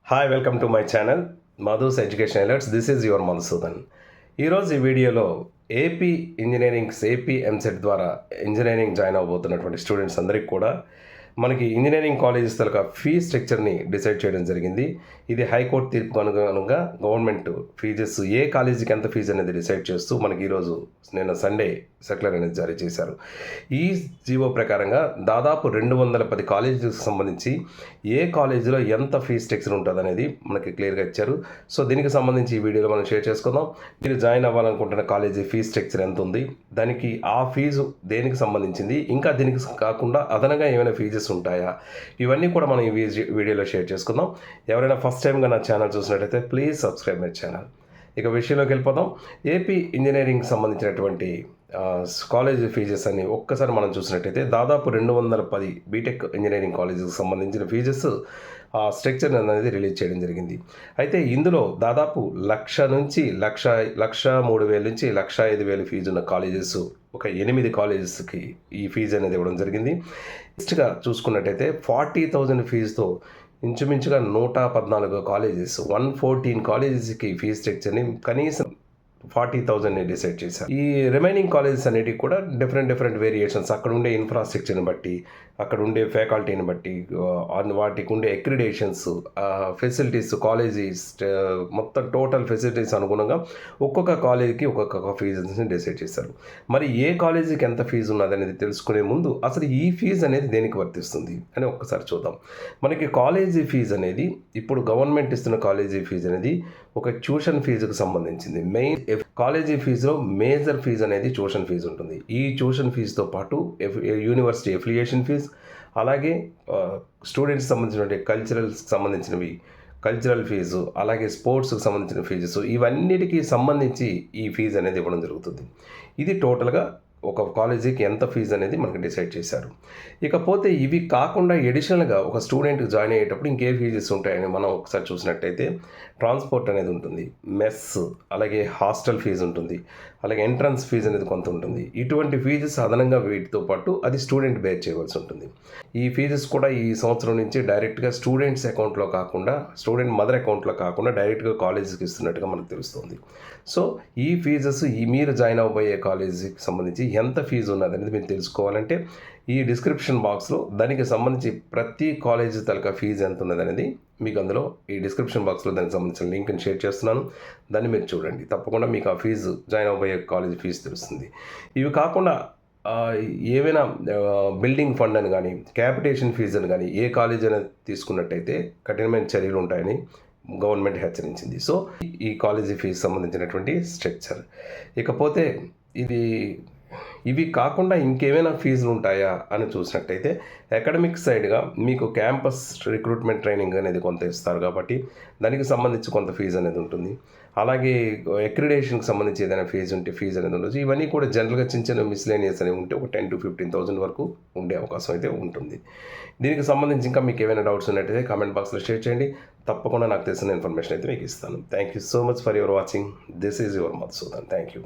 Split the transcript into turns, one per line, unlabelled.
Hi welcome to my channel Madhu's education alerts. This is your Madhusudan. ఈరోజు ఈ వీడియోలో AP engineerings AP EAMCET ద్వారా engineering join అవబోతున్నటువంటి students అందరికీ కూడా మనకి ఇంజనీరింగ్ కాలేజెస్ తలక ఫీ స్ట్రక్చర్ని డిసైడ్ చేయడం జరిగింది. ఇది హైకోర్టు తీర్పుకు అనుగుణంగా గవర్నమెంట్ ఫీజెస్ ఏ కాలేజీకి ఎంత ఫీజు అనేది డిసైడ్ చేస్తూ మనకి ఈరోజు నిన్న సండే సర్క్యులర్ అనేది జారీ చేశారు. ఈ జీవో ప్రకారంగా దాదాపు 210 కాలేజీలకు సంబంధించి ఏ కాలేజీలో ఎంత ఫీ స్ట్రక్చర్ ఉంటుంది అనేది మనకి క్లియర్గా ఇచ్చారు. సో దీనికి సంబంధించి ఈ వీడియోలో మనం షేర్ చేసుకుందాం. మీరు జాయిన్ అవ్వాలనుకుంటున్న కాలేజీ ఫీ స్ట్రక్చర్ ఎంత ఉంది, దానికి ఆ ఫీజు దేనికి సంబంధించింది, ఇంకా దీనికి కాకుండా అదనంగా ఏమైనా ఫీజెస్ ఉంటాయా, ఇవన్నీ కూడా మనం ఈ వీడియోలో షేర్ చేసుకుందాం. ఎవరైనా ఫస్ట్ టైంగా నా ఛానల్ చూసినట్టయితే ప్లీజ్ సబ్స్క్రైబ్ మై ఛానల్. ఇక విషయంలోకి వెళ్ళిపోదాం. ఏపీ ఇంజనీరింగ్ సంబంధించినటువంటి కాలేజ్ ఫీజెస్ అని ఒక్కసారి మనం చూసినట్టయితే దాదాపు 210 బీటెక్ ఇంజనీరింగ్ కాలేజెస్కి సంబంధించిన ఫీజెస్ స్ట్రక్చర్ అనేది రిలీజ్ చేయడం జరిగింది. అయితే ఇందులో దాదాపు 1,00,000 నుంచి 1,03,000 నుంచి 1,05,000 ఫీజు ఉన్న కాలేజెస్ ఒక 8 కాలేజెస్కి ఈ ఫీజు అనేది ఇవ్వడం జరిగింది. నెక్స్ట్గా చూసుకున్నట్టయితే 40,000 ఫీజుతో ఇంచుమించుగా 114 కాలేజెస్ 114 కాలేజెస్కి ఫీజు స్ట్రక్చర్ని కనీసం 40,000 డిసైడ్ చేశారు. ఈ రిమైనింగ్ కాలేజెస్ అనేటివి కూడా డిఫరెంట్ వేరియేషన్స్ అక్కడ ఉండే ఇన్ఫ్రాస్ట్రక్చర్ని బట్టి, అక్కడ ఉండే ఫ్యాకల్టీని బట్టి, వాటికి ఉండే అక్రిడేషన్స్, ఫెసిలిటీస్, కాలేజీస్ మొత్తం టోటల్ ఫెసిలిటీస్ అనుగుణంగా ఒక్కొక్క కాలేజీకి ఒక్కొక్క ఫీజుని డిసైడ్ చేశారు. మరి ఏ కాలేజీకి ఎంత ఫీజు ఉన్నది అనేది తెలుసుకునే ముందు అసలు ఈ ఫీజు అనేది దేనికి వర్తిస్తుంది అని ఒక్కసారి చూద్దాం. మనకి కాలేజీ ఫీజు అనేది ఇప్పుడు గవర్నమెంట్ ఇస్తున్న కాలేజీ ఫీజు అనేది ఒక ట్యూషన్ ఫీజుకు సంబంధించింది. మెయిన్ కాలేజీ ఫీజులో మేజర్ ఫీజు అనేది ట్యూషన్ ఫీజు ఉంటుంది. ఈ ట్యూషన్ ఫీజుతో పాటు యూనివర్సిటీ ఎఫిలియేషన్ ఫీజు, అలాగే స్టూడెంట్స్ సంబంధించిన కల్చరల్ ఫీజు, అలాగే స్పోర్ట్స్కి సంబంధించిన ఫీజెస్, ఇవన్నిటికీ సంబంధించి ఈ ఫీజు అనేది ఇవ్వడం జరుగుతుంది. ఇది టోటల్గా ఒక కాలేజీకి ఎంత ఫీజు అనేది మనకు డిసైడ్ చేశారు. ఇకపోతే ఇవి కాకుండా ఎడిషనల్గా ఒక స్టూడెంట్కి జాయిన్ అయ్యేటప్పుడు ఇంకే ఫీజెస్ ఉంటాయని మనం ఒకసారి చూసినట్టయితే ట్రాన్స్పోర్ట్ అనేది ఉంటుంది, మెస్, అలాగే హాస్టల్ ఫీజు ఉంటుంది, అలాగే ఎంట్రన్స్ ఫీజు అనేది కొంత ఉంటుంది. ఇటువంటి ఫీజెస్ అదనంగా వీటితో పాటు అది స్టూడెంట్ బేర్ చేయవలసి ఉంటుంది. ఈ ఫీజెస్ కూడా ఈ సంవత్సరం నుంచి డైరెక్ట్గా స్టూడెంట్స్ అకౌంట్లో కాకుండా, స్టూడెంట్ మదర్ అకౌంట్లో కాకుండా డైరెక్ట్గా కాలేజీకి ఇస్తున్నట్టుగా మనకు తెలుస్తుంది. సో ఈ ఫీజెస్ మీరు జాయిన్ అవ్వబోయే కాలేజీకి సంబంధించి ఎంత ఫీజు ఉన్నది అనేది మీరు తెలుసుకోవాలంటే ఈ డిస్క్రిప్షన్ బాక్స్లో దానికి సంబంధించి ప్రతి కాలేజీ తలక ఫీజు ఎంత ఉన్నది అనేది మీకు అందులో ఈ డిస్క్రిప్షన్ బాక్స్లో దానికి సంబంధించిన లింక్ని షేర్ చేస్తున్నాను. దాన్ని మీరు చూడండి. తప్పకుండా మీకు ఆ ఫీజు జాయిన్ అవ్వబోయే కాలేజీ ఫీజు తెలుస్తుంది. ఇవి కాకుండా ఏవైనా బిల్డింగ్ ఫండ్ అని కానీ, క్యాపిటేషన్ ఫీజు అని కానీ ఏ కాలేజీ అనేది తీసుకున్నట్టయితే కఠినమైన చర్యలు ఉంటాయని గవర్నమెంట్ హెచ్చరించింది. సో ఈ కాలేజీ ఫీజు సంబంధించినటువంటి స్ట్రక్చర్. ఇకపోతే ఇవి కాకుండా ఇంకేమైనా ఫీజులు ఉంటాయా అని చూసినట్టయితే అకాడమిక్ సైడ్గా మీకు క్యాంపస్ రిక్రూట్మెంట్ ట్రైనింగ్ అనేది కొంత ఇస్తారు కాబట్టి దానికి సంబంధించి కొంత ఫీజు అనేది ఉంటుంది. అలాగే అక్రిడేషన్కి సంబంధించి ఏదైనా ఫీజు ఉంటే ఫీజు అనేది ఉండొచ్చు. ఇవన్నీ కూడా జనరల్గా చిన్న మిస్లేనియస్ అనేవి ఉంటే ఒక 10,000 to 15,000 వరకు ఉండే అవకాశం అయితే ఉంటుంది. దీనికి సంబంధించి ఇంకా మీకు ఏమైనా డౌట్స్ ఉన్నట్టయితే కామెంట్ బాక్స్లో షేర్ చేయండి. తప్పకుండా నాకు తెలిసిన ఇన్ఫర్మేషన్ అయితే మీకు ఇస్తాను. Thank you so much for your watching. This is your Madhusudan. Thank you.